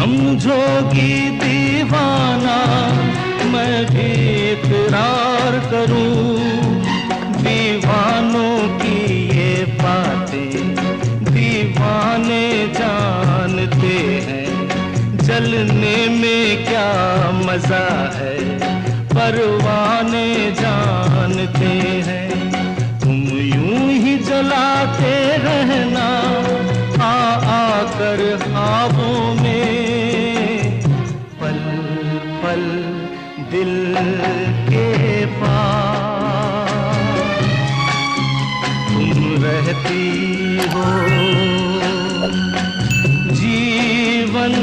समझोगी दीवाना मैं भी इकरार करूं। दीवानों की ये बातें दीवाने जानते हैं। जलने में क्या मजा है परवाने जानते हैं। तुम यूं ही जलाते रहना आ आकर ख्वाबों में। पल पल दिल के पास तुम रहती हो। जीवन